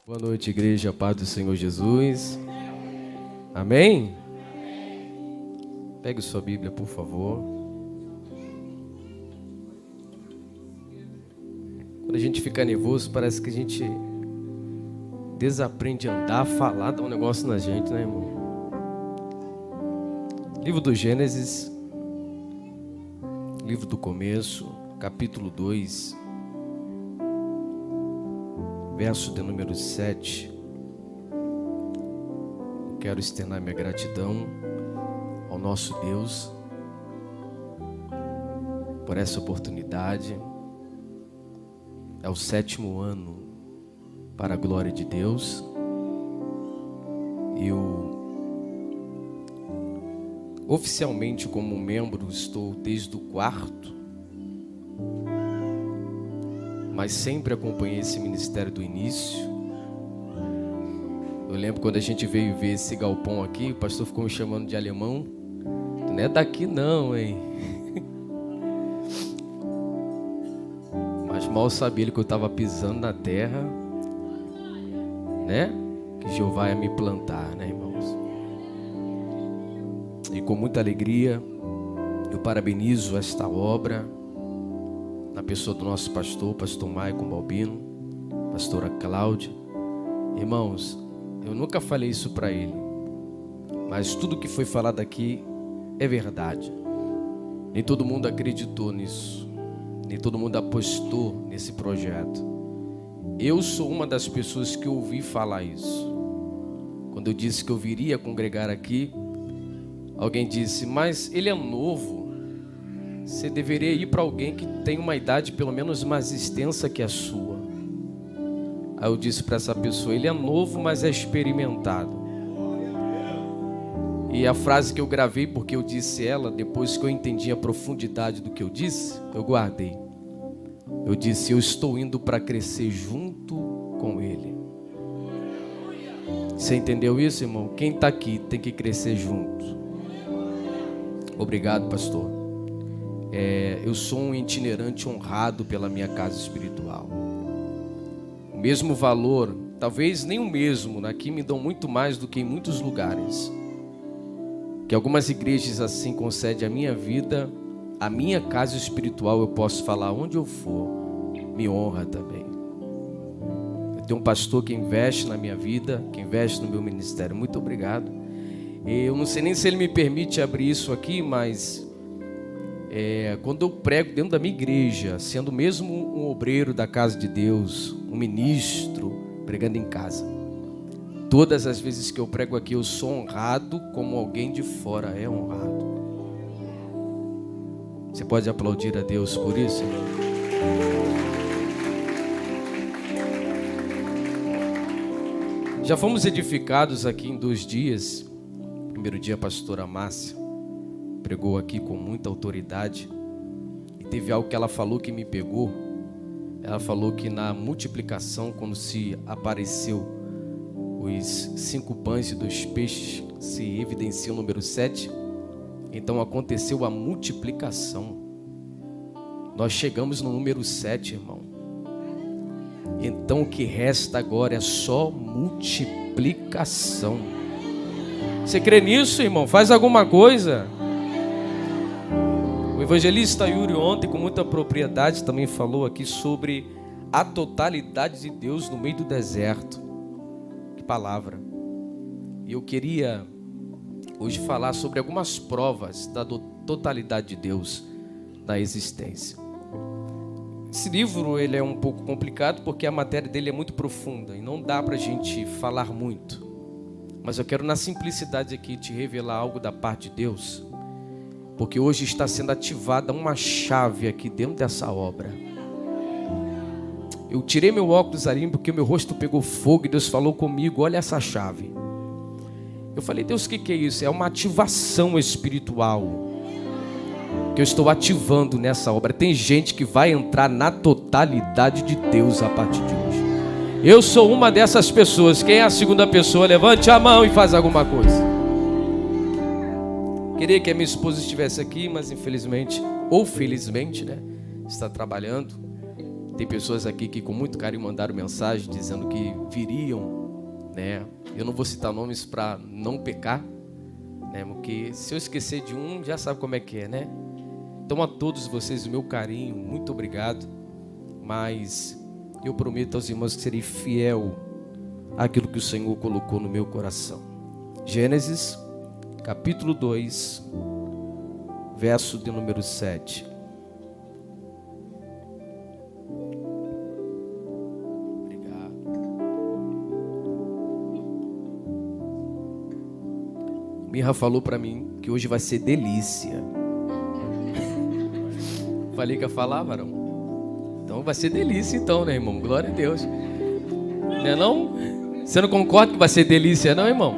Boa noite, igreja, paz do Senhor Jesus. Amém? Pegue sua Bíblia, por favor. Quando a gente fica nervoso, parece que a gente desaprende a andar, falar, dá um negócio na gente, né, irmão? Livro do Gênesis, livro do começo, capítulo 2, verso de número 7. Quero externar minha gratidão ao nosso Deus por essa oportunidade. É o 7º ano para a glória de Deus. Eu oficialmente, como membro, estou desde o 4º, mas sempre acompanhei esse ministério do início. Eu lembro quando a gente veio ver esse galpão aqui, o pastor ficou me chamando de alemão. Tu não é daqui não, hein? Mas mal sabia ele que eu estava pisando na terra, né? Que Jeová ia me plantar, né, irmãos? E com muita alegria, eu parabenizo esta obra, na pessoa do nosso pastor Maicon Balbino, pastora Cláudia. Irmãos, eu nunca falei isso para ele, mas tudo que foi falado aqui é verdade. Nem todo mundo acreditou nisso, nem todo mundo apostou nesse projeto. Eu sou uma das pessoas que ouvi falar isso. Quando eu disse que eu viria congregar aqui, alguém disse, mas ele é novo, você deveria ir para alguém que tem uma idade pelo menos mais extensa que a sua. Aí eu disse para essa pessoa, ele é novo, mas é experimentado. E a frase que eu gravei, porque eu disse ela, depois que eu entendi a profundidade do que eu disse, eu guardei. Eu disse, eu estou indo para crescer junto com ele. Você entendeu isso, irmão? Quem está aqui tem que crescer junto. Obrigado, pastor. Eu sou um itinerante honrado pela minha casa espiritual. O mesmo valor, talvez nem o mesmo, aqui me dão muito mais do que em muitos lugares. Que algumas igrejas assim concedem a minha vida, a minha casa espiritual, eu posso falar onde eu for, me honra também. Eu tenho um pastor que investe na minha vida, que investe no meu ministério. Muito obrigado. Eu não sei nem se ele me permite abrir isso aqui, mas quando eu prego dentro da minha igreja, sendo mesmo um obreiro da casa de Deus, um ministro, pregando em casa, todas as vezes que eu prego aqui, eu sou honrado como alguém de fora é honrado. Você pode aplaudir a Deus por isso? Já fomos edificados aqui em 2 dias. Primeiro dia a pastora Márcia pregou aqui com muita autoridade. E teve algo que ela falou que me pegou. Ela falou que na multiplicação, quando se apareceu os 5 pães e 2 peixes, se evidencia o número 7. Então aconteceu a multiplicação. Nós chegamos no número 7, irmão. Então o que resta agora é só multiplicação. Você crê nisso, irmão? Faz alguma coisa. O evangelista Yuri ontem, com muita propriedade, também falou aqui sobre a totalidade de Deus no meio do deserto. Que palavra! E eu queria hoje falar sobre algumas provas da totalidade de Deus na existência. Esse livro ele é um pouco complicado porque a matéria dele é muito profunda e não dá para a gente falar muito. Mas eu quero na simplicidade aqui te revelar algo da parte de Deus, porque hoje está sendo ativada uma chave aqui dentro dessa obra. Eu tirei meu óculos ali porque meu rosto pegou fogo e Deus falou comigo, olha essa chave. Eu falei, Deus, o que é isso? É uma ativação espiritual que eu estou ativando nessa obra. Tem gente que vai entrar na totalidade de Deus a partir de hoje. Eu sou uma dessas pessoas. Quem é a segunda pessoa? Levante a mão e faz alguma coisa. Queria que a minha esposa estivesse aqui, mas infelizmente, ou felizmente, né, está trabalhando. Tem pessoas aqui que com muito carinho mandaram mensagem dizendo que viriam, né? Eu não vou citar nomes para não pecar, né? Porque se eu esquecer de um, já sabe como é que é, né? Então a todos vocês o meu carinho, muito obrigado. Mas eu prometo aos irmãos que serei fiel àquilo que o Senhor colocou no meu coração. Gênesis, capítulo 2, verso de número 7. Mirra falou para mim que hoje vai ser delícia. Falei que ia falar, varão? Então vai ser delícia então, né, irmão? Glória a Deus. Não é não? Você não concorda que vai ser delícia, não, irmão?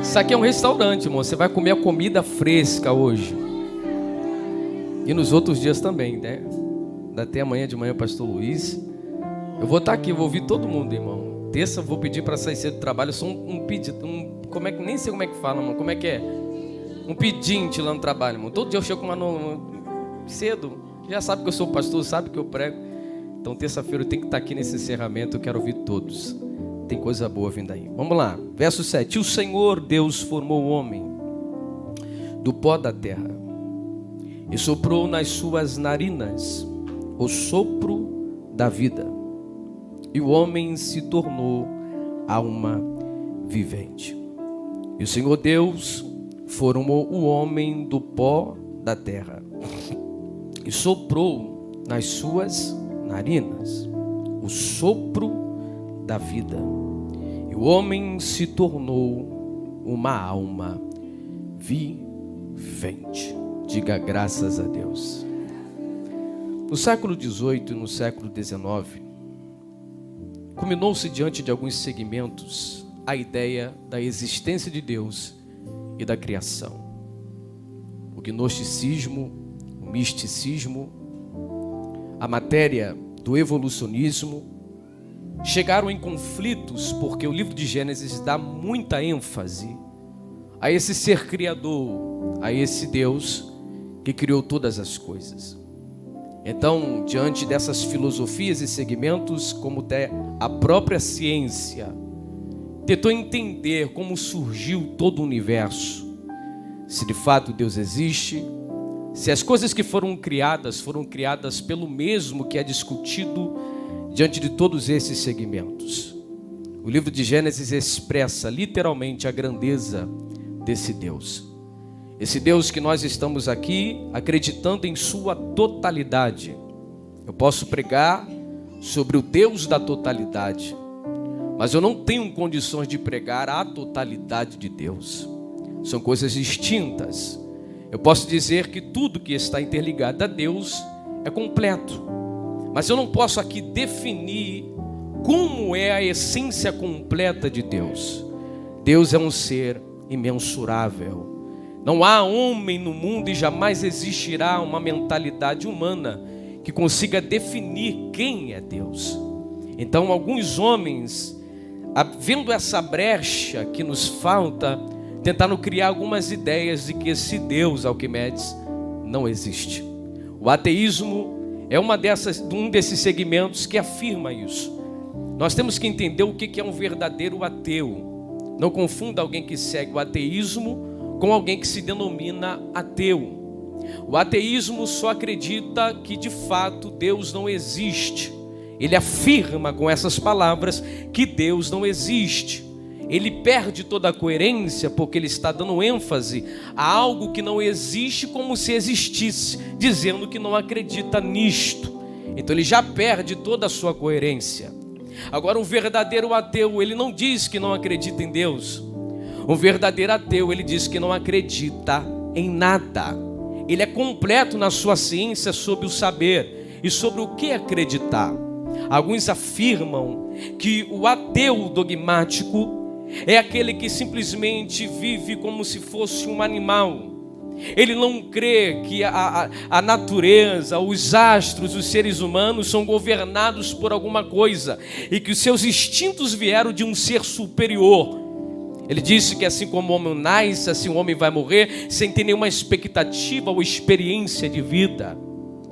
Isso aqui é um restaurante, irmão. Você vai comer a comida fresca hoje. E nos outros dias também, né? Até amanhã de manhã, pastor Luiz. Eu vou estar aqui, vou ouvir todo mundo, irmão. Terça, vou pedir para sair cedo do trabalho. Eu sou um pedido, como é que, nem sei como é que fala, mano. Como é que é? Um pedinte lá no trabalho, irmão. Todo dia eu chego cedo. Já sabe que eu sou pastor, sabe que eu prego. Então terça-feira eu tenho que estar aqui nesse encerramento. Eu quero ouvir todos. Tem coisa boa vindo aí. Vamos lá, verso 7. O Senhor Deus formou o homem do pó da terra e soprou nas suas narinas o sopro da vida, e o homem se tornou alma vivente. E o Senhor Deus formou o homem do pó da terra e soprou nas suas narinas o sopro da vida, e o homem se tornou uma alma vivente. Diga graças a Deus. No século XVIII e no século XIX, culminou-se diante de alguns segmentos a ideia da existência de Deus e da criação. O gnosticismo, o misticismo, a matéria do evolucionismo chegaram em conflitos, porque o livro de Gênesis dá muita ênfase a esse ser criador, a esse Deus que criou todas as coisas. Então, diante dessas filosofias e segmentos, como até a própria ciência tentou entender como surgiu todo o universo, se de fato Deus existe, se as coisas que foram criadas pelo mesmo que é discutido diante de todos esses segmentos. O livro de Gênesis expressa literalmente a grandeza desse Deus. Esse Deus que nós estamos aqui acreditando em sua totalidade. Eu posso pregar sobre o Deus da totalidade, mas eu não tenho condições de pregar a totalidade de Deus. São coisas distintas. Eu posso dizer que tudo que está interligado a Deus é completo, mas eu não posso aqui definir como é a essência completa de Deus. Deus é um ser imensurável. Não há homem no mundo e jamais existirá uma mentalidade humana que consiga definir quem é Deus. Então, alguns homens, vendo essa brecha que nos falta, tentaram criar algumas ideias de que esse Deus, Alquimedes, não existe. O ateísmo é um desses segmentos que afirma isso. Nós temos que entender o que é um verdadeiro ateu. Não confunda alguém que segue o ateísmo com alguém que se denomina ateu. O ateísmo só acredita que de fato Deus não existe. Ele afirma com essas palavras que Deus não existe. Ele perde toda a coerência porque ele está dando ênfase a algo que não existe como se existisse, dizendo que não acredita nisto. Então ele já perde toda a sua coerência. Agora, um verdadeiro ateu, ele não diz que não acredita em Deus. Um verdadeiro ateu, ele diz que não acredita em nada. Ele é completo na sua ciência sobre o saber e sobre o que acreditar. Alguns afirmam que o ateu dogmático é aquele que simplesmente vive como se fosse um animal. Ele não crê que a natureza, os astros, os seres humanos são governados por alguma coisa e que os seus instintos vieram de um ser superior. Ele disse que assim como o homem nasce, assim o homem vai morrer, sem ter nenhuma expectativa ou experiência de vida.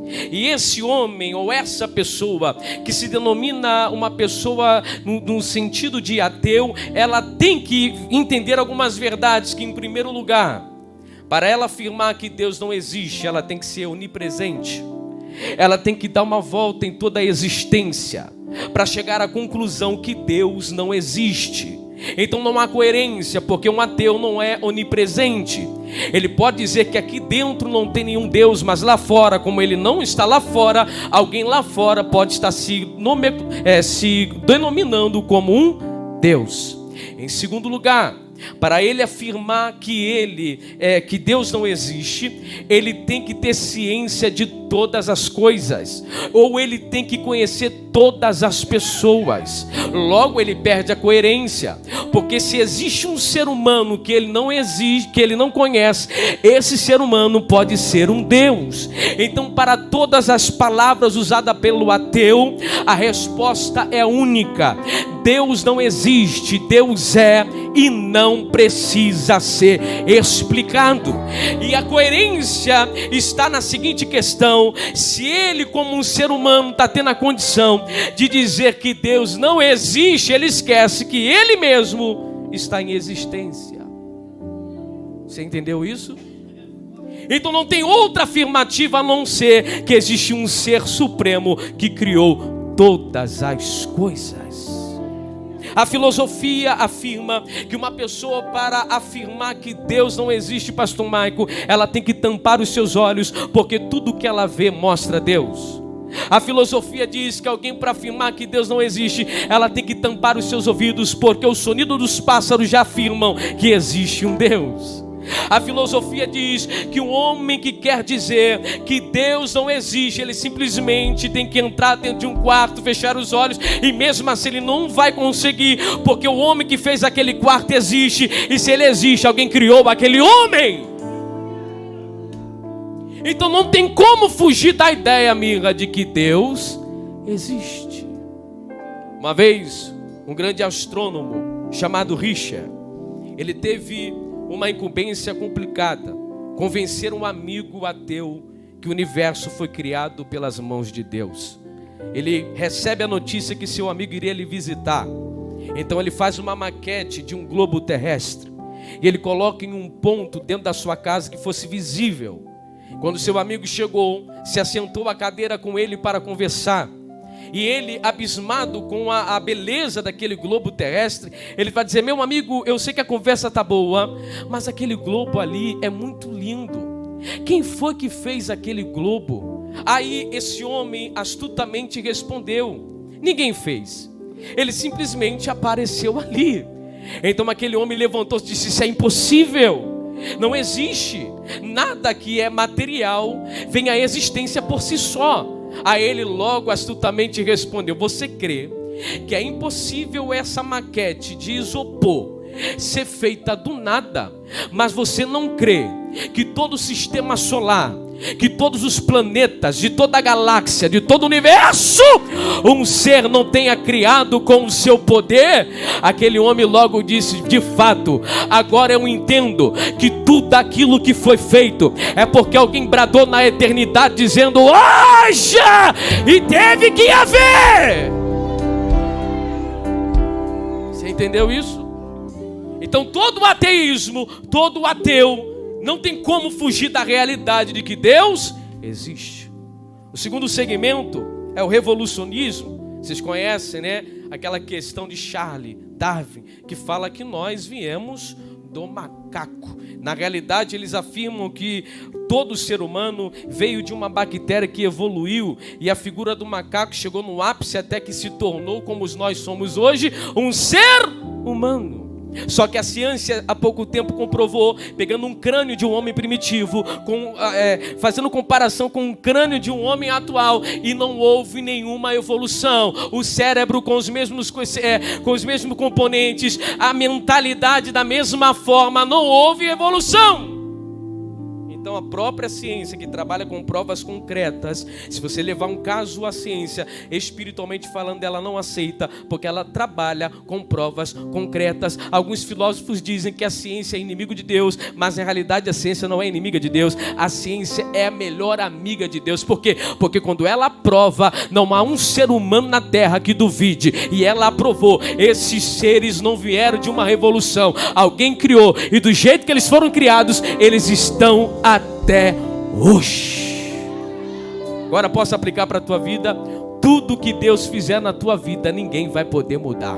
E esse homem ou essa pessoa que se denomina uma pessoa no sentido de ateu, ela tem que entender algumas verdades que, em primeiro lugar, para ela afirmar que Deus não existe, ela tem que ser onipresente. Ela tem que dar uma volta em toda a existência para chegar à conclusão que Deus não existe. Então não há coerência, porque um ateu não é onipresente. Ele pode dizer que aqui dentro não tem nenhum Deus, mas lá fora, como ele não está lá fora, alguém lá fora pode estar se denominando como um Deus. Em segundo lugar, para ele afirmar que Deus não existe, ele tem que ter ciência de todas as coisas, ou ele tem que conhecer todas as pessoas. Logo ele perde a coerência, porque se existe um ser humano que ele não existe, que ele não conhece, esse ser humano pode ser um Deus. Então, para todas as palavras usadas pelo ateu, a resposta é única: Deus não existe, Deus é e não precisa ser explicado. E a coerência está na seguinte questão: se ele, como um ser humano, está tendo a condição de dizer que Deus não existe, ele esquece que ele mesmo está em existência. Você entendeu isso? Então não tem outra afirmativa a não ser que existe um ser supremo que criou todas as coisas. A filosofia afirma que uma pessoa, para afirmar que Deus não existe, pastor Maico, ela tem que tampar os seus olhos, porque tudo que ela vê mostra Deus. A filosofia diz que alguém, para afirmar que Deus não existe, ela tem que tampar os seus ouvidos, porque o sonido dos pássaros já afirmam que existe um Deus. A filosofia diz que um homem que quer dizer que Deus não existe, ele simplesmente tem que entrar dentro de um quarto, fechar os olhos, e mesmo assim ele não vai conseguir, porque o homem que fez aquele quarto existe, e se ele existe, alguém criou aquele homem. Então não tem como fugir da ideia, amiga, de que Deus existe. Uma vez, um grande astrônomo chamado Richard, ele teve uma incumbência complicada: convencer um amigo ateu que o universo foi criado pelas mãos de Deus. Ele recebe a notícia que seu amigo iria lhe visitar. Então ele faz uma maquete de um globo terrestre e ele coloca em um ponto dentro da sua casa que fosse visível. Quando seu amigo chegou, se assentou à cadeira com ele para conversar, e ele, abismado com a beleza daquele globo terrestre, ele vai dizer: meu amigo, eu sei que a conversa está boa, mas aquele globo ali é muito lindo. Quem foi que fez aquele globo? Aí esse homem astutamente respondeu: ninguém fez. Ele simplesmente apareceu ali. Então aquele homem levantou-se e disse: isso é impossível. Não existe nada que é material vem à existência por si só. A ele logo astutamente respondeu: você crê que é impossível essa maquete de isopor ser feita do nada, mas você não crê que todo o sistema solar, que todos os planetas, de toda a galáxia, de todo o universo, um ser não tenha criado com o seu poder? Aquele homem logo disse: de fato, agora eu entendo que tudo aquilo que foi feito é porque alguém bradou na eternidade dizendo: haja, e teve que haver. Você entendeu isso? Então todo ateísmo, todo ateu não tem como fugir da realidade de que Deus existe. O segundo segmento é o revolucionismo. Vocês conhecem, né? Aquela questão de Charles Darwin, que fala que nós viemos do macaco. Na realidade, eles afirmam que todo ser humano veio de uma bactéria que evoluiu, e a figura do macaco chegou no ápice até que se tornou, como nós somos hoje, um ser humano. Só que a ciência há pouco tempo comprovou, pegando um crânio de um homem primitivo, fazendo comparação com um crânio de um homem atual, e não houve nenhuma evolução. O cérebro com os mesmos componentes, a mentalidade da mesma forma, não houve evolução. Então a própria ciência que trabalha com provas concretas, se você levar um caso à ciência, espiritualmente falando, ela não aceita, porque ela trabalha com provas concretas. Alguns filósofos dizem que a ciência é inimigo de Deus, mas na realidade a ciência não é inimiga de Deus. A ciência é a melhor amiga de Deus. Por quê? Porque quando ela aprova, não há um ser humano na terra que duvide. E ela aprovou. Esses seres não vieram de uma revolução. Alguém criou, e do jeito que eles foram criados, eles estão até hoje. Agora posso aplicar para a tua vida. Tudo que Deus fizer na tua vida, ninguém vai poder mudar.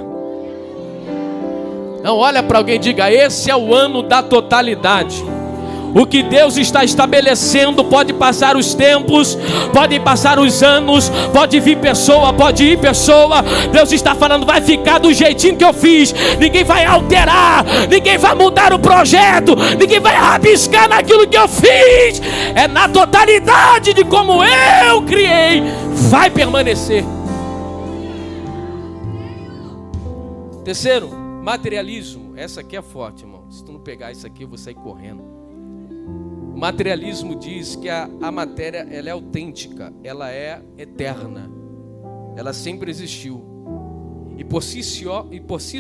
Não, olha para alguém e diga: esse é o ano da totalidade. O que Deus está estabelecendo, pode passar os tempos, podem passar os anos, pode vir pessoa, pode ir pessoa. Deus está falando: vai ficar do jeitinho que eu fiz. Ninguém vai alterar, ninguém vai mudar o projeto, ninguém vai rabiscar naquilo que eu fiz. É na totalidade de como eu criei, vai permanecer. Terceiro, materialismo. Essa aqui é forte, irmão. Se tu não pegar isso aqui, eu vou sair correndo. O materialismo diz que a matéria, ela é autêntica, ela é eterna, ela sempre existiu, e por si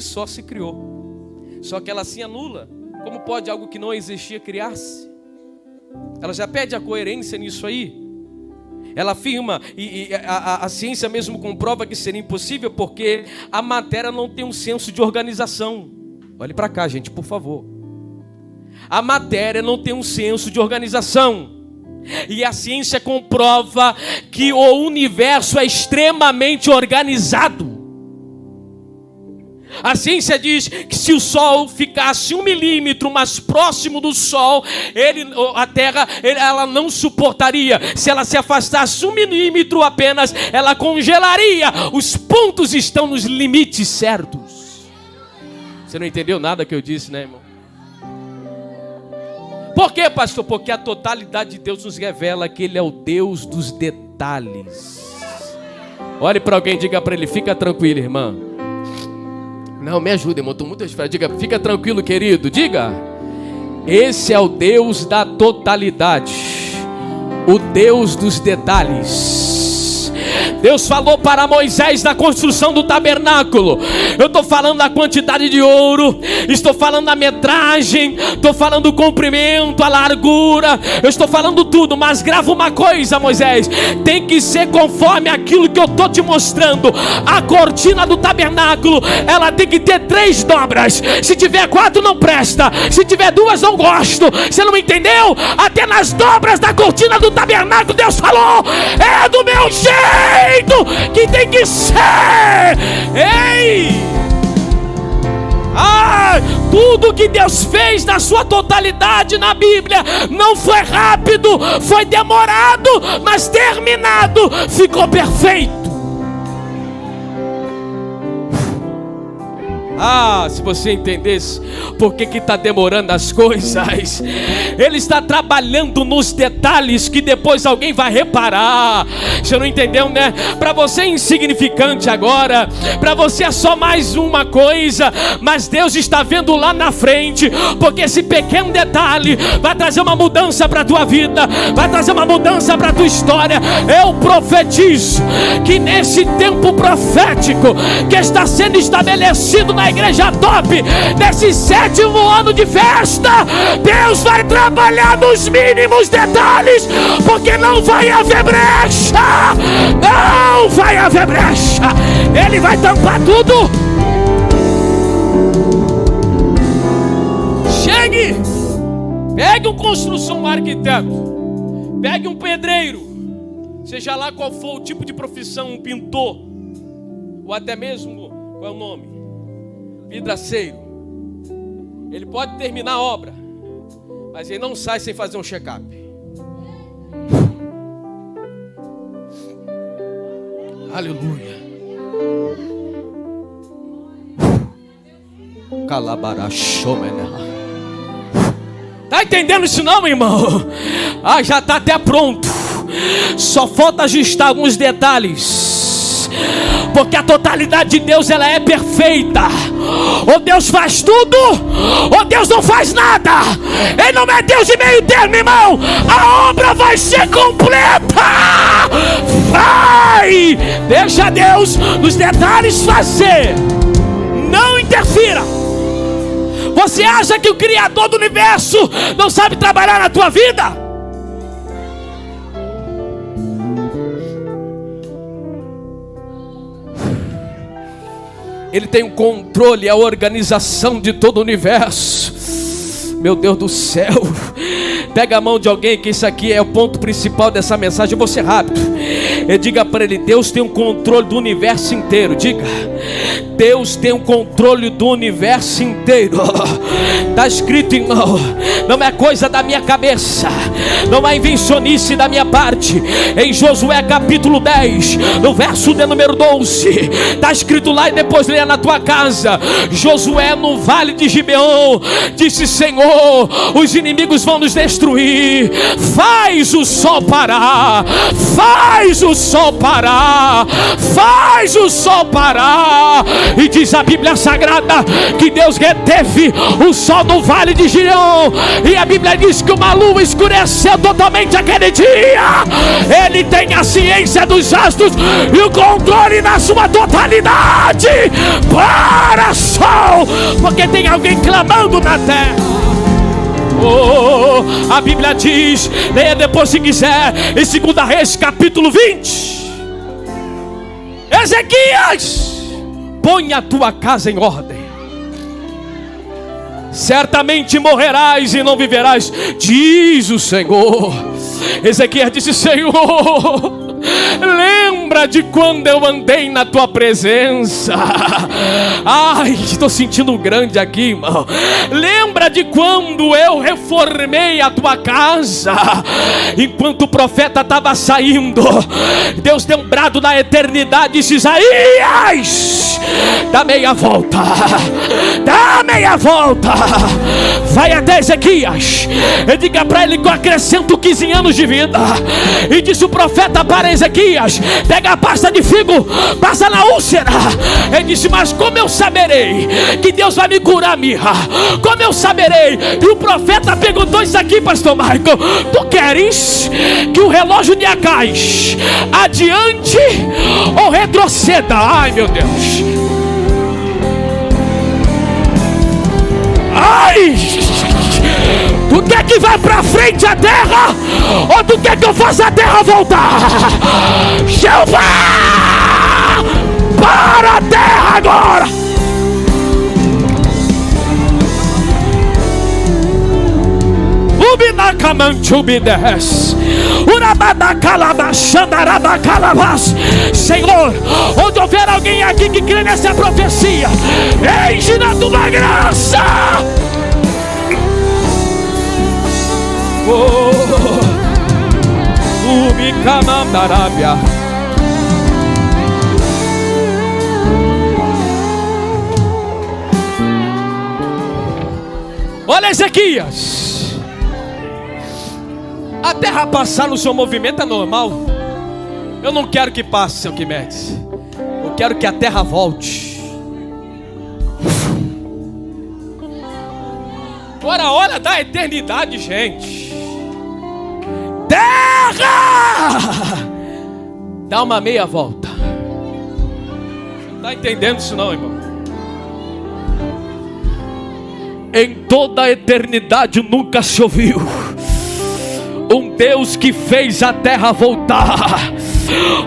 só se criou. Só que ela se anula. Como pode algo que não existia criar-se? Ela já perde a coerência nisso aí. Ela afirma, e a ciência mesmo comprova que seria impossível, porque a matéria não tem um senso de organização. Olhe para cá, gente, por favor. A matéria não tem um senso de organização. E a ciência comprova que o universo é extremamente organizado. A ciência diz que se o Sol ficasse 1 milímetro mais próximo do Sol, a Terra ela não suportaria. Se ela se afastasse 1 milímetro apenas, ela congelaria. Os pontos estão nos limites certos. Você não entendeu nada que eu disse, né, irmão? Por quê, pastor? Porque a totalidade de Deus nos revela que Ele é o Deus dos detalhes. Olhe para alguém e diga para ele: fica tranquilo, irmã. Não, me ajuda, irmão, estou muito desesperado. Diga: fica tranquilo, querido. Diga: esse é o Deus da totalidade, o Deus dos detalhes. Deus falou para Moisés na construção do tabernáculo. Eu estou falando da quantidade de ouro, estou falando da metragem, estou falando do comprimento, a largura, eu estou falando tudo. Mas grava uma coisa, Moisés: tem que ser conforme aquilo que eu estou te mostrando. A cortina do tabernáculo, ela tem que ter 3 dobras. Se tiver 4 não presta, se tiver 2 não gosto. Você não entendeu? Até nas dobras da cortina do tabernáculo Deus falou: é do meu jeito que tem que ser. Ei! Tudo que Deus fez na sua totalidade na Bíblia não foi rápido, foi demorado, mas terminado, ficou perfeito. Se você entendesse por que está demorando as coisas, Ele está trabalhando nos detalhes que depois alguém vai reparar. Você não entendeu, né? Para você é insignificante agora, para você é só mais uma coisa, mas Deus está vendo lá na frente, porque esse pequeno detalhe vai trazer uma mudança para a tua vida, vai trazer uma mudança para a tua história. Eu profetizo que nesse tempo profético que está sendo estabelecido na Igreja Top, nesse 7º ano de festa, Deus vai trabalhar nos mínimos detalhes, porque não vai haver brecha, não vai haver brecha. Ele vai tampar tudo. Chegue, pegue um arquiteto, pegue um pedreiro, seja lá qual for o tipo de profissão, um pintor, ou até mesmo, qual é o nome? Vidraceiro. Ele pode terminar a obra, mas ele não sai sem fazer um check-up. Aleluia. Tá entendendo isso não, meu irmão? Já está até pronto. Só falta ajustar alguns detalhes. Deus, porque a totalidade de Deus, ela é perfeita. Ou Deus faz tudo, ou Deus não faz nada. Ele não é Deus de meio termo, irmão. A obra vai ser completa. Vai, deixa Deus nos detalhes fazer. Não interfira. Você acha que o Criador do universo não sabe trabalhar na tua vida? Ele tem o controle, a organização de todo o universo. Meu Deus do céu. Pega a mão de alguém, que isso aqui é o ponto principal dessa mensagem. Eu vou ser rápido. E diga para ele: Deus tem o controle do universo inteiro. Diga: Deus tem o controle do universo inteiro. Está escrito, irmão. Não é coisa da minha cabeça, não é invencionice da minha parte. Em Josué capítulo 10, no verso de número 12, está escrito lá, e depois leia na tua casa. Josué, no vale de Gibeon, disse: Senhor, os inimigos vão nos destruir. Faz o sol parar. Faz o sol parar. Faz o sol parar. E diz a Bíblia Sagrada que Deus reteve o sol no vale de Gibeon. E a Bíblia diz que uma lua escureceu totalmente aquele dia. Ele tem a ciência dos astros e o controle na sua totalidade. Para, sol, porque tem alguém clamando na terra. Oh, a Bíblia diz, leia depois se quiser, em 2 Reis capítulo 20. Ezequias, põe a tua casa em ordem. Certamente morrerás e não viverás, diz o Senhor. Ezequias disse: Senhor, lembra de quando eu andei na tua presença. Ai, estou sentindo grande aqui, irmão. Lembra de quando eu reformei a tua casa. Enquanto o profeta estava saindo, Deus deu um brado na eternidade e disse: Isaías, dá meia volta. Dá meia volta. Vai até Ezequias e diga para ele que eu acrescento 15 anos de vida. E disse o profeta para Ezequias: pega a pasta de figo, passa na úlcera. Ele disse: mas como eu saberei que Deus vai me curar, mirra? Como eu saberei? E o profeta perguntou isso aqui, pastor Michael: tu queres que o relógio de Acais adiante ou retroceda? Ai, meu Deus. Ai! Tu quer que vá pra frente a terra? Ou tu quer que eu faça a terra voltar? Jeová! Para a terra agora! Senhor, onde houver alguém aqui que crê nessa profecia, enche na tua graça. Olha, Ezequias, a terra passar no seu movimento é normal. Eu não quero que passe, seu Quimedes. Eu quero que a terra volte. Agora a hora da eternidade, gente. Terra! Dá uma meia volta. Você não está entendendo isso não, irmão? Em toda a eternidade nunca se ouviu um Deus que fez a terra voltar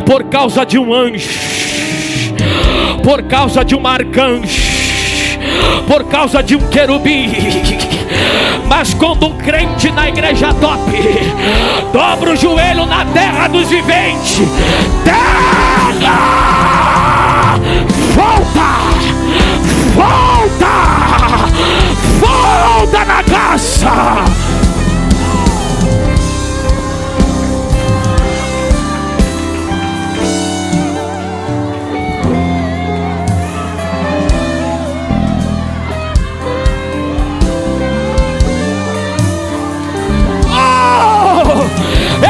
por causa de um anjo, por causa de um arcanjo, por causa de um querubim. Mas quando um crente na igreja top dobra o joelho na terra dos viventes, terra, volta, volta, volta na casa.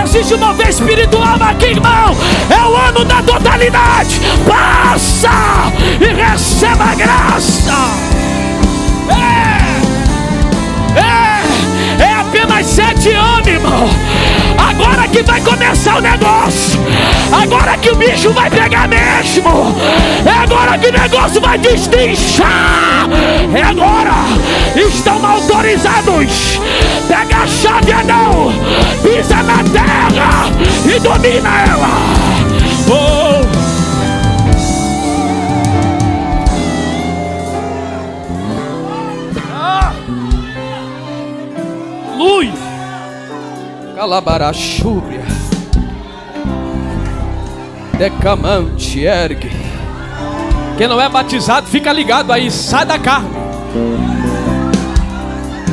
Existe uma vez espiritual aqui, irmão. É o ano da totalidade. irmão. Agora que vai começar o negócio. Agora que o bicho vai pegar mesmo. É agora que o negócio vai destrinchar. É agora. Estão autorizados. Pega a chave, Adão. Pisa na terra e domina ela. Oh. Aleluia. Calabarachúria. Decamante, ergue. Quem não é batizado, fica ligado aí. Sai da carne.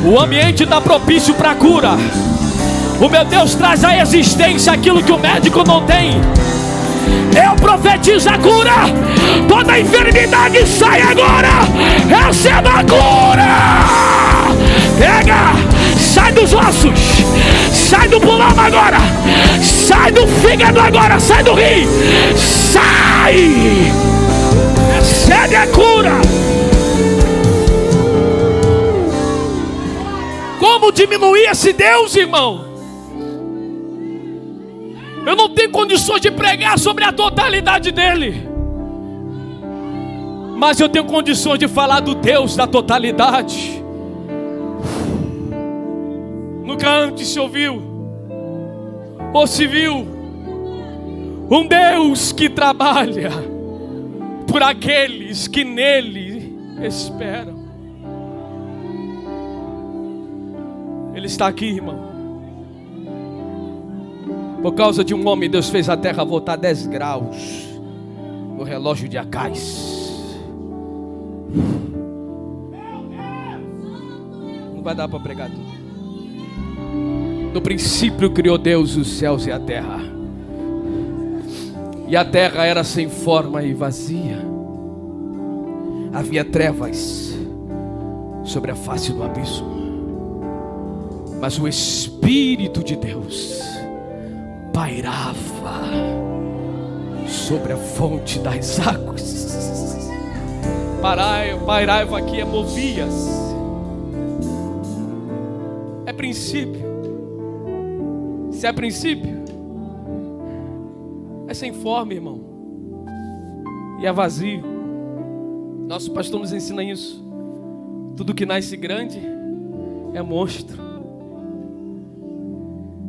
O ambiente está propício para a cura. O meu Deus traz à existência aquilo que o médico não tem. Eu profetizo a cura. Toda enfermidade sai agora. Receba a cura. Pega. Sai dos ossos. Sai do pulmão agora. Sai do fígado agora. Sai do rim. Sai. Recebe a cura. Como diminuir esse Deus, irmão? Eu não tenho condições de pregar sobre a totalidade dele, mas eu tenho condições de falar do Deus da totalidade. Nunca antes se ouviu ou se viu um Deus que trabalha por aqueles que nele esperam. Ele está aqui, irmão. Por causa de um homem, Deus fez a terra voltar 10 graus no relógio de Acais. Não vai dar para pregar tudo. No princípio criou Deus os céus e a terra. E a terra era sem forma e vazia. Havia trevas sobre a face do abismo. Mas o Espírito de Deus pairava sobre a fonte das águas. Pairava aqui é movias. É princípio. Se é princípio, é sem forma, irmão. E é vazio. Nosso pastor nos ensina isso. Tudo que nasce grande é monstro.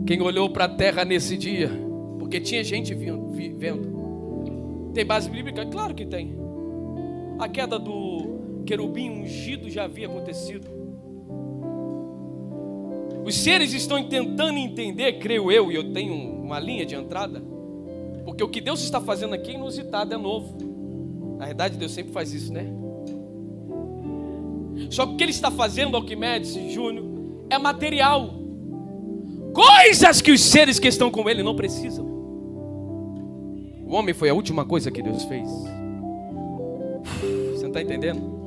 Quem olhou para a terra nesse dia, porque tinha gente vendo. Tem base bíblica? Claro que tem. A queda do querubim ungido já havia acontecido. Os seres estão tentando entender, creio eu, e eu tenho uma linha de entrada, porque o que Deus está fazendo aqui é inusitado, é novo. Na verdade, Deus sempre faz isso, né? Só que o que Ele está fazendo, Alquimedes e Júnior, é material. Coisas que os seres que estão com Ele não precisam. O homem foi a última coisa que Deus fez. Você não está entendendo?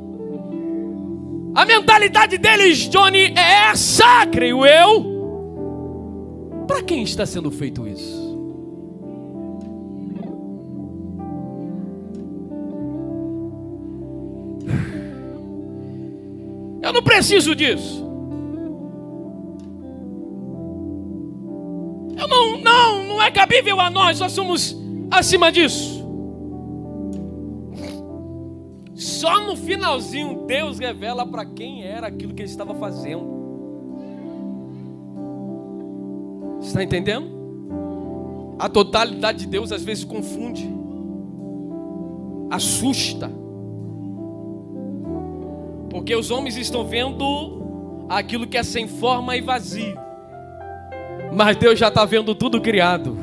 A mentalidade deles, Johnny, é essa, creio eu. Para quem está sendo feito isso? Eu não preciso disso. Não é cabível a nós somos acima disso. Só no finalzinho Deus revela para quem era aquilo que Ele estava fazendo. Você está entendendo? A totalidade de Deus às vezes confunde, assusta, porque os homens estão vendo aquilo que é sem forma e vazio, mas Deus já está vendo tudo criado.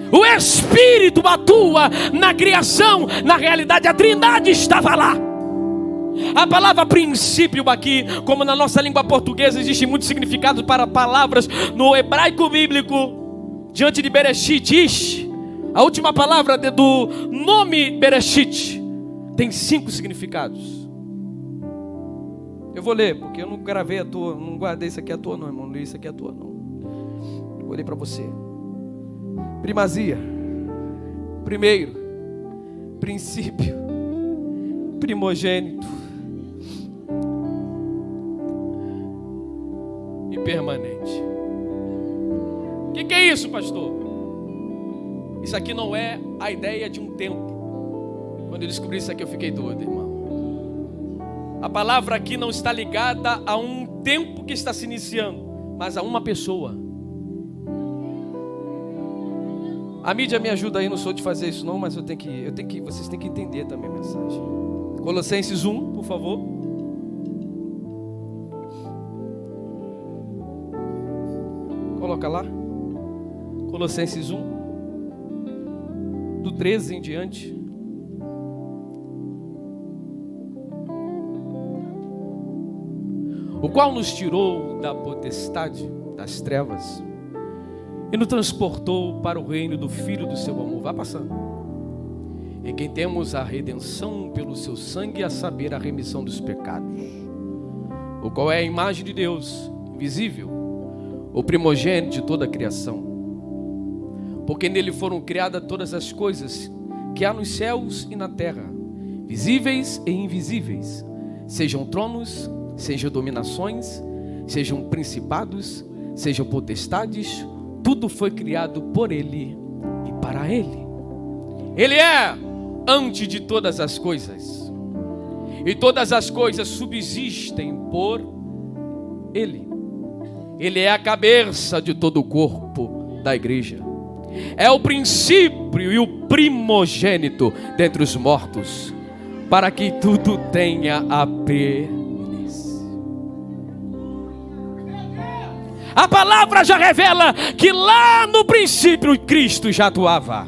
O Espírito atua na criação. Na realidade a Trindade estava lá. A palavra princípio aqui, como na nossa língua portuguesa existe muitos significados para palavras, no hebraico bíblico, diante de Bereshit, Ish, a última palavra do nome Bereshit tem 5 significados. Eu vou ler, porque eu não gravei à toa, não guardei isso aqui à toa não, irmão, não li isso aqui à toa não. Vou ler para você. Primazia, primeiro, princípio, primogênito e permanente. O que é isso, pastor? Isso aqui não é a ideia de um tempo. Quando eu descobri isso aqui, eu fiquei doido, irmão. A palavra aqui não está ligada a um tempo que está se iniciando, mas a uma pessoa. A mídia me ajuda aí, não sou de fazer isso não, mas vocês têm que entender também a mensagem. Colossenses 1, por favor. Coloca lá. Colossenses 1, do 13 em diante. O qual nos tirou da potestade das trevas e nos transportou para o reino do Filho do seu amor. Vai passando. Em quem temos a redenção pelo seu sangue, a saber, a remissão dos pecados, o qual é a imagem de Deus, invisível, o primogênito de toda a criação. Porque nele foram criadas todas as coisas que há nos céus e na terra, visíveis e invisíveis, sejam tronos, sejam dominações, sejam principados, sejam potestades, tudo foi criado por Ele e para Ele. Ele é antes de todas as coisas, e todas as coisas subsistem por Ele. Ele é a cabeça de todo o corpo da igreja. É o princípio e o primogênito dentre os mortos, para que tudo tenha a permanência. A palavra já revela que lá no princípio Cristo já atuava.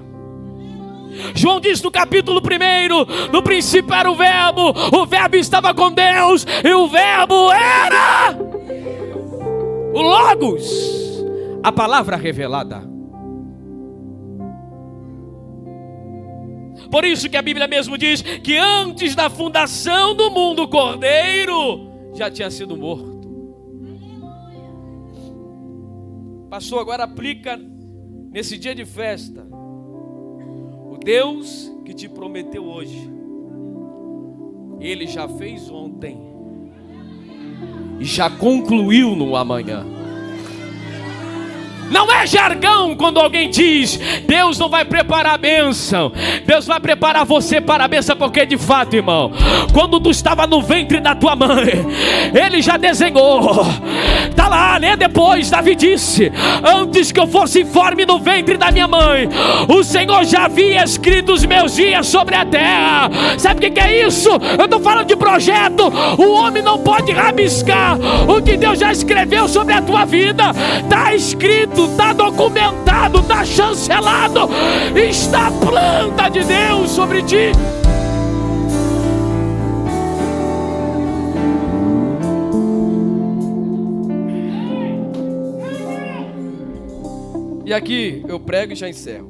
João diz no capítulo 1, no princípio era o verbo estava com Deus, e o verbo era o Logos, a palavra revelada. Por isso que a Bíblia mesmo diz que antes da fundação do mundo, o Cordeiro já tinha sido morto. Pastor, agora aplica nesse dia de festa. O Deus que te prometeu hoje, Ele já fez ontem e já concluiu no amanhã. Não é jargão quando alguém diz: Deus não vai preparar a bênção, Deus vai preparar você para a bênção, porque de fato, irmão, quando tu estava no ventre da tua mãe, Ele já desenhou. Está lá, né? Depois Davi disse: antes que eu fosse informe no ventre da minha mãe, o Senhor já havia escrito os meus dias sobre a terra. Sabe o que é isso? Eu estou falando de projeto. O homem não pode rabiscar o que Deus já escreveu sobre a tua vida. Está escrito, está documentado, está chancelado, está a planta de Deus sobre ti. E aqui eu prego e já encerro.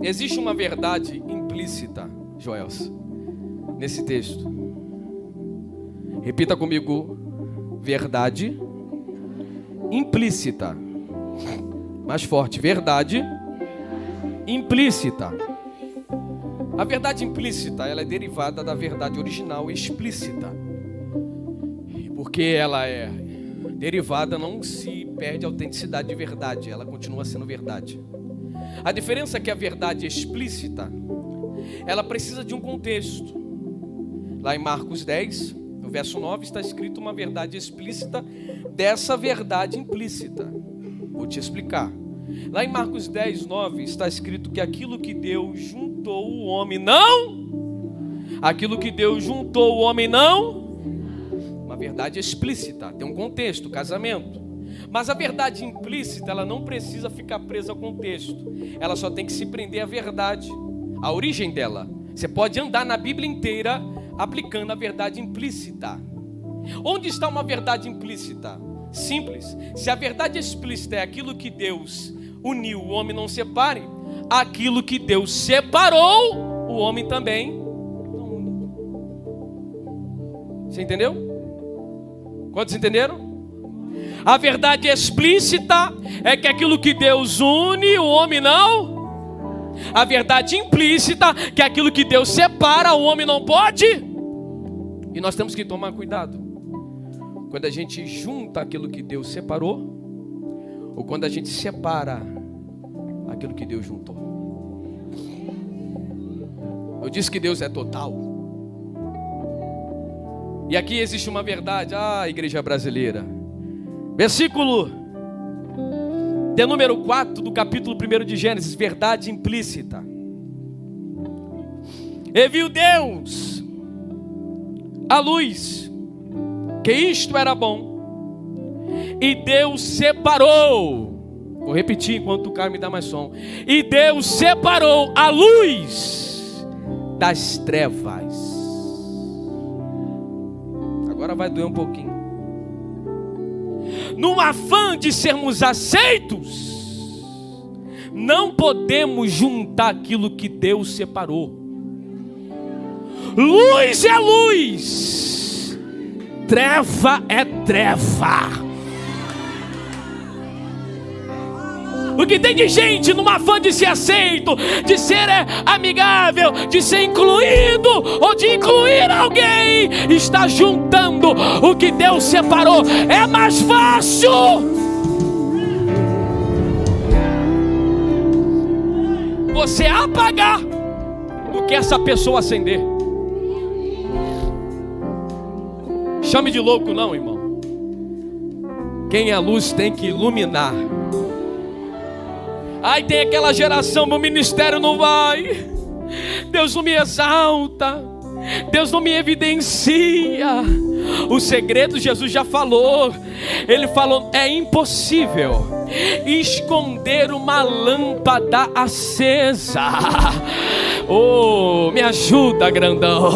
Existe uma verdade implícita, Joelson, nesse texto. Repita comigo: verdade implícita. Mais forte: verdade implícita. A verdade implícita, ela é derivada da verdade original explícita. Porque ela é derivada, não se perde a autenticidade de verdade, ela continua sendo verdade. A diferença é que a verdade explícita, ela precisa de um contexto. Lá em Marcos 10, no verso 9, está escrito uma verdade explícita dessa verdade implícita. Vou te explicar. Lá em Marcos 10, 9, está escrito que aquilo que Deus juntou o homem não. Aquilo que Deus juntou o homem não. Uma verdade explícita, tem um contexto, casamento. Mas a verdade implícita, ela não precisa ficar presa ao contexto. Ela só tem que se prender à verdade, à origem dela. Você pode andar na Bíblia inteira aplicando a verdade implícita. Onde está uma verdade implícita? Simples. Se a verdade explícita é aquilo que Deus uniu, o homem não separe. Aquilo que Deus separou, o homem também não une. Você entendeu? Quantos entenderam? A verdade explícita é que aquilo que Deus une, o homem não. A verdade implícita, que aquilo que Deus separa, o homem não pode. E nós temos que tomar cuidado Quando a gente junta aquilo que Deus separou, ou quando a gente separa aquilo que Deus juntou. Eu disse que Deus é total. E aqui existe uma verdade, igreja brasileira. Versículo de número 4 do capítulo 1 de Gênesis, verdade implícita. E viu Deus a luz, que isto era bom, e Deus separou. Vou repetir enquanto o cara me dá mais som. E Deus separou a luz das trevas. Agora vai doer um pouquinho. No afã de sermos aceitos, não podemos juntar aquilo que Deus separou. Luz é luz, treva é treva. O que tem de gente numa fã de ser aceito, de ser amigável, de ser incluído ou de incluir alguém, está juntando o que Deus separou. É mais fácil você apagar do que essa pessoa acender. Chame de louco não, irmão. Quem é a luz tem que iluminar. Ai, tem aquela geração, meu ministério não vai, Deus não me exalta, Deus não me evidencia. O segredo Jesus já falou. Ele falou, é impossível esconder uma lâmpada acesa. Oh, me ajuda, grandão.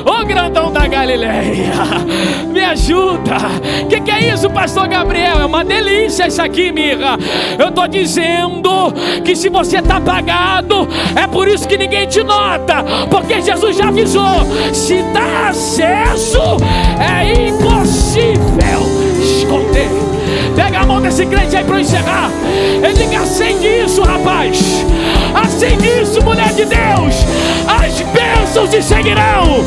Oh, grandão da Galileia, me ajuda. Que é isso, pastor Gabriel? É uma delícia isso aqui, mirra. Eu estou dizendo que se você está apagado, é por isso que ninguém te nota, porque Jesus já avisou. Se está aceso, é impossível esconder. Pega a mão desse crente aí para eu encerrar. Ele diga, acende isso, rapaz. Acende isso, mulher de Deus. As bênçãos te seguirão,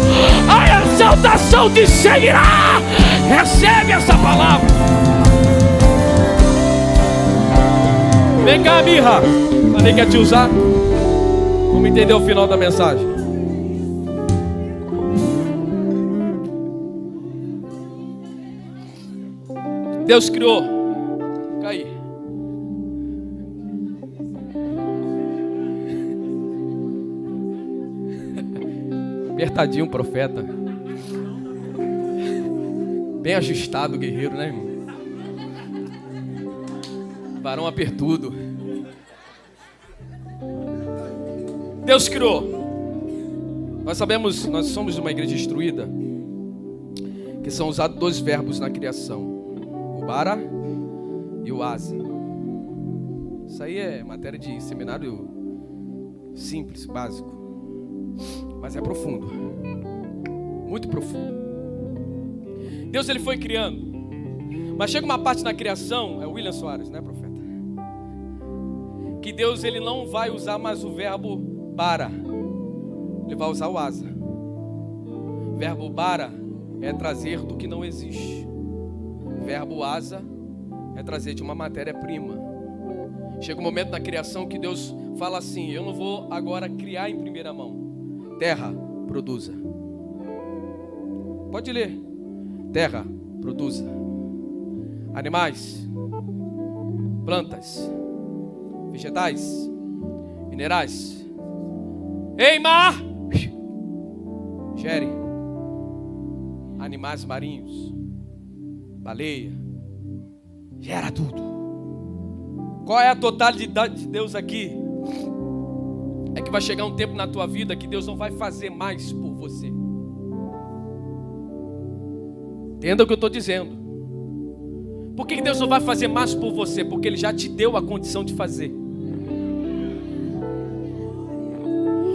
a exaltação te seguirá. Recebe essa palavra. Vem cá, mirra. Falei que ia te usar. Vamos entender o final da mensagem. Deus criou. Caí. Apertadinho, profeta. Bem ajustado, guerreiro, né, irmão? Varão apertudo. Deus criou. Nós sabemos, nós somos uma igreja instruída, que são usados 2 verbos na criação: o bara e o asa. Isso aí é matéria de seminário simples, básico, mas é profundo, muito profundo. Deus, ele foi criando, mas chega uma parte na criação, é William Soares, né, profeta? Que Deus, ele não vai usar mais o verbo bara, ele vai usar o asa. O verbo bara é trazer do que não existe. O verbo asa é trazer de uma matéria-prima. Chega um momento na criação que Deus fala assim: eu não vou agora criar em primeira mão. Terra, produza. Pode ler. Terra, produza. Animais, plantas, vegetais, minerais. Ei, mar, gere. Animais marinhos, baleia, gera tudo. Qual é a totalidade de Deus aqui? É que vai chegar um tempo na tua vida que Deus não vai fazer mais por você. Entenda o que eu estou dizendo. Por que Deus não vai fazer mais por você? Porque Ele já te deu a condição de fazer.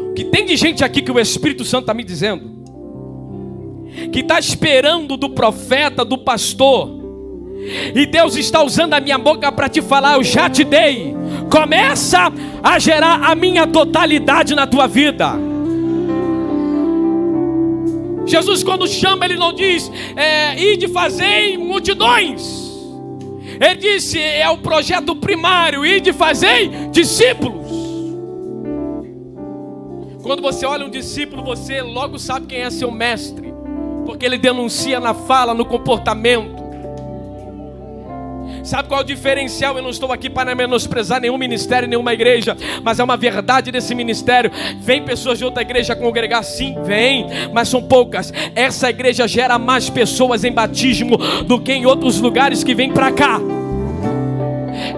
O que tem de gente aqui que o Espírito Santo está me dizendo, que está esperando do profeta, do pastor, e Deus está usando a minha boca para te falar: eu já te dei. Começa a gerar a minha totalidade na tua vida. Jesus, quando chama, ele não diz, ide fazei multidões. Ele disse, é o projeto primário, ide fazei discípulos. Quando você olha um discípulo, você logo sabe quem é seu mestre, porque ele denuncia na fala, no comportamento. Sabe qual é o diferencial? Eu não estou aqui para menosprezar nenhum ministério, nenhuma igreja, mas é uma verdade desse ministério. Vem pessoas de outra igreja congregar, sim, vem, mas são poucas. Essa igreja gera mais pessoas em batismo do que em outros lugares que vêm para cá.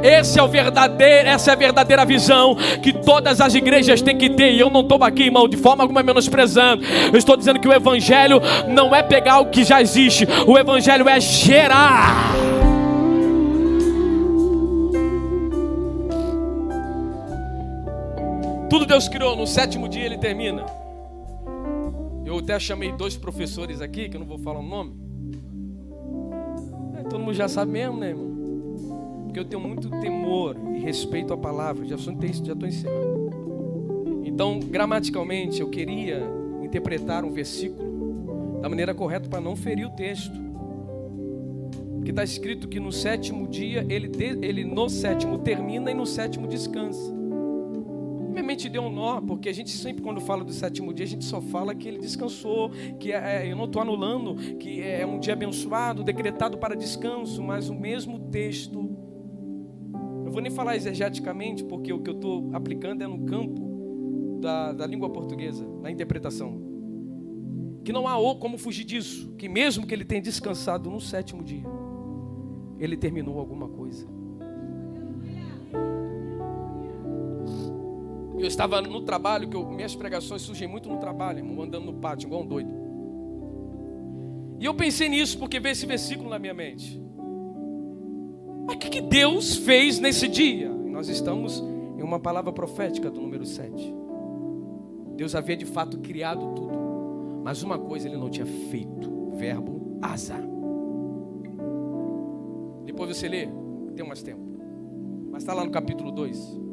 Essa é a verdadeira visão que todas as igrejas têm que ter. E eu não estou aqui, irmão, de forma alguma menosprezando. Eu estou dizendo que o evangelho não é pegar o que já existe. O evangelho é gerar. Tudo Deus criou, no 7º dia ele termina. Eu até chamei 2 professores aqui, que eu não vou falar o nome. Todo mundo já sabe mesmo, né, irmão? Porque eu tenho muito temor e respeito à palavra. Já estou encerrando. Então, gramaticalmente, eu queria interpretar um versículo da maneira correta para não ferir o texto. Porque está escrito que no 7º dia, ele no 7º termina e no 7º descansa. Minha mente deu um nó, porque a gente sempre, quando fala do 7º dia, a gente só fala que ele descansou, que eu não estou anulando, que é um dia abençoado, decretado para descanso, mas o mesmo texto, eu vou nem falar exegeticamente, porque o que eu estou aplicando é no campo da língua portuguesa, na interpretação, que não há como fugir disso, que mesmo que ele tenha descansado no 7º dia, ele terminou alguma coisa. Eu estava no trabalho, minhas pregações surgem muito no trabalho, irmão, andando no pátio, igual um doido. E eu pensei nisso, porque veio esse versículo na minha mente. Mas o que Deus fez nesse dia? E nós estamos em uma palavra profética do número 7. Deus havia de fato criado tudo, mas uma coisa ele não tinha feito, o verbo asa. Depois você lê, tem mais tempo, mas está lá no capítulo 2.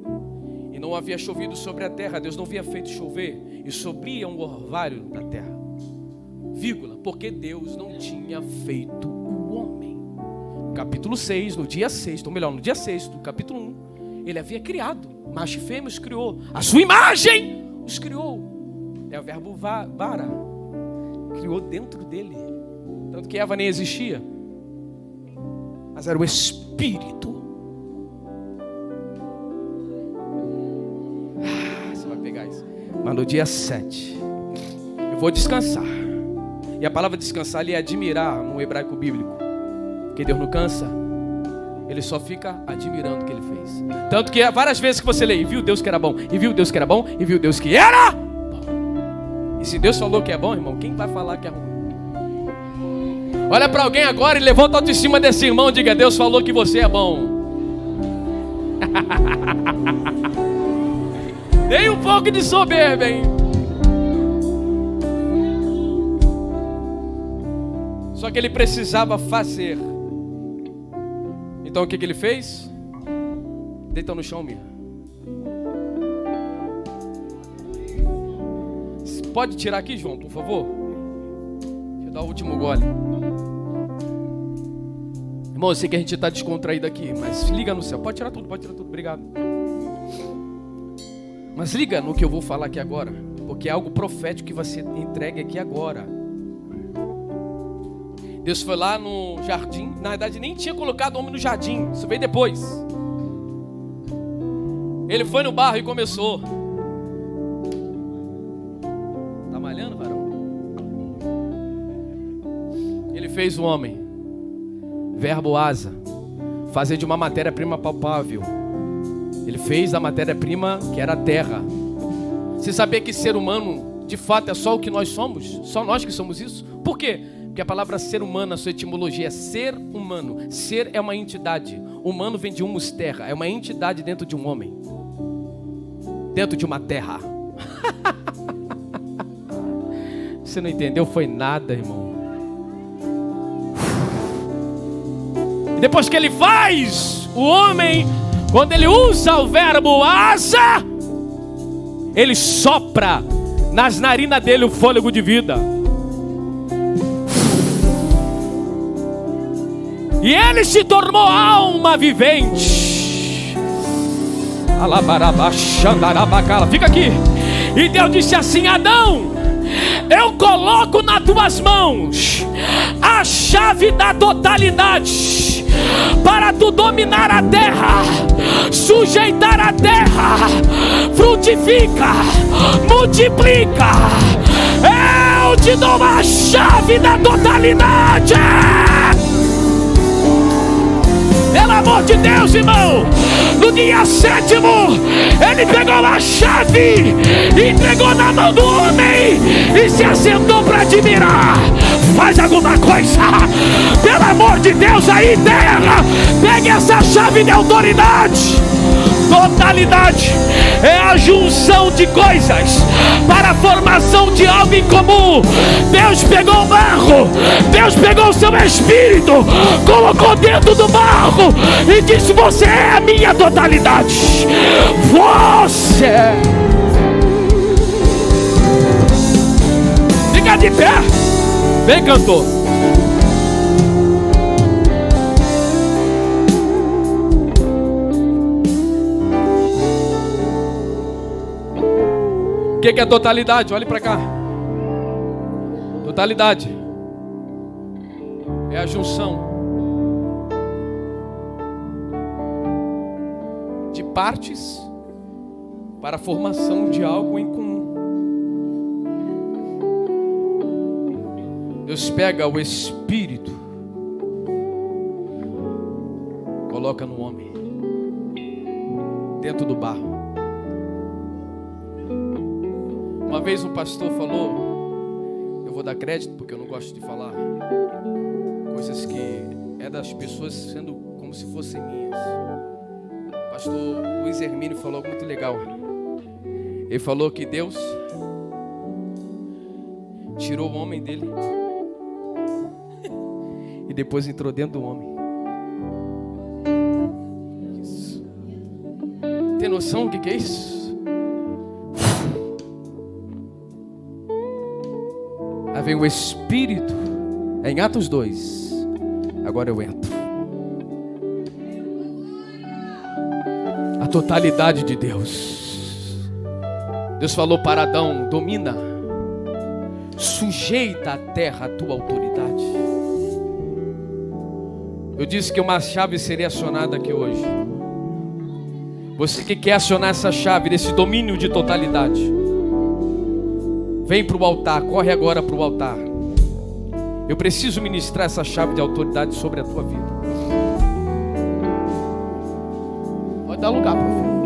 E não havia chovido sobre a terra, Deus não havia feito chover, e sobria um orvalho da terra, vírgula, porque Deus não tinha feito o homem. Capítulo 6, no dia 6, ou melhor, no dia 6 do capítulo 1, ele havia criado, macho e fêmea os criou, a sua imagem os criou. É o verbo vara, criou dentro dele, tanto que Eva nem existia, mas era o Espírito. Mas no dia 7 eu vou descansar. E a palavra descansar ali é admirar no hebraico bíblico. Porque Deus não cansa, ele só fica admirando o que ele fez. Tanto que várias vezes que você lê, e viu Deus que era bom, e viu Deus que era bom, e viu Deus que era bom. E se Deus falou que é bom, irmão, quem vai falar que é ruim? Olha para alguém agora e levanta a autoestima desse irmão e diga: Deus falou que você é bom. Tem um pouco de soberba, hein? Só que ele precisava fazer. Então o que ele fez? Deita no chão, Mia. Pode tirar aqui, João, por favor? Deixa eu dar o último gole. Irmão, eu sei que a gente está descontraído aqui, mas liga no céu. Pode tirar tudo, obrigado. Mas liga no que eu vou falar aqui agora, porque é algo profético que vai ser entregue aqui agora. Deus foi lá no jardim, na verdade nem tinha colocado o homem no jardim, isso veio depois. Ele foi no barro e começou. Tá malhando, varão? Ele fez o homem, verbo asa, fazer de uma matéria-prima palpável. Ele fez a matéria-prima que era a terra. Você sabia que ser humano, de fato, é só o que nós somos? Só nós que somos isso? Por quê? Porque a palavra ser humano, a sua etimologia é ser humano. Ser é uma entidade. Humano vem de humus terra. É uma entidade dentro de um homem. Dentro de uma terra. Você não entendeu? Foi nada, irmão. E depois que ele faz, o homem... Quando ele usa o verbo asa, ele sopra nas narinas dele o fôlego de vida. E ele se tornou alma vivente. Fica aqui. E Deus disse assim: Adão, eu coloco nas tuas mãos a chave da totalidade, para tu dominar a terra, sujeitar a terra, frutifica, multiplica. Eu te dou a chave da totalidade. Pelo amor de Deus, irmão, no dia 7º, ele pegou a chave, entregou na mão do homem e se assentou para admirar. Faz alguma coisa, pelo amor de Deus, aí, terra, pegue essa chave de autoridade. Totalidade é a junção de coisas para a formação de algo em comum. Deus pegou o barro, Deus pegou o seu espírito, colocou dentro do barro e disse: você é a minha totalidade. Você. Fica de pé. Vem, cantor. O que é totalidade? Olhe para cá. Totalidade é a junção de partes para a formação de algo em comum. Deus pega o espírito, coloca no homem, dentro do barro. Uma vez um pastor falou, eu vou dar crédito porque eu não gosto de falar coisas que é das pessoas sendo como se fossem minhas. O pastor Luiz Hermínio falou algo muito legal. Ele falou que Deus tirou o homem dele e depois entrou dentro do homem. Isso. Tem noção do que é isso? Aí vem o Espírito, é em Atos 2. Agora eu entro. A totalidade de Deus. Deus falou para Adão: domina, sujeita a terra a tua autoridade. Eu disse que uma chave seria acionada aqui hoje. Você que quer acionar essa chave desse domínio de totalidade, vem para o altar, corre agora para o altar. Eu preciso ministrar essa chave de autoridade sobre a tua vida. Pode dar lugar, profeta.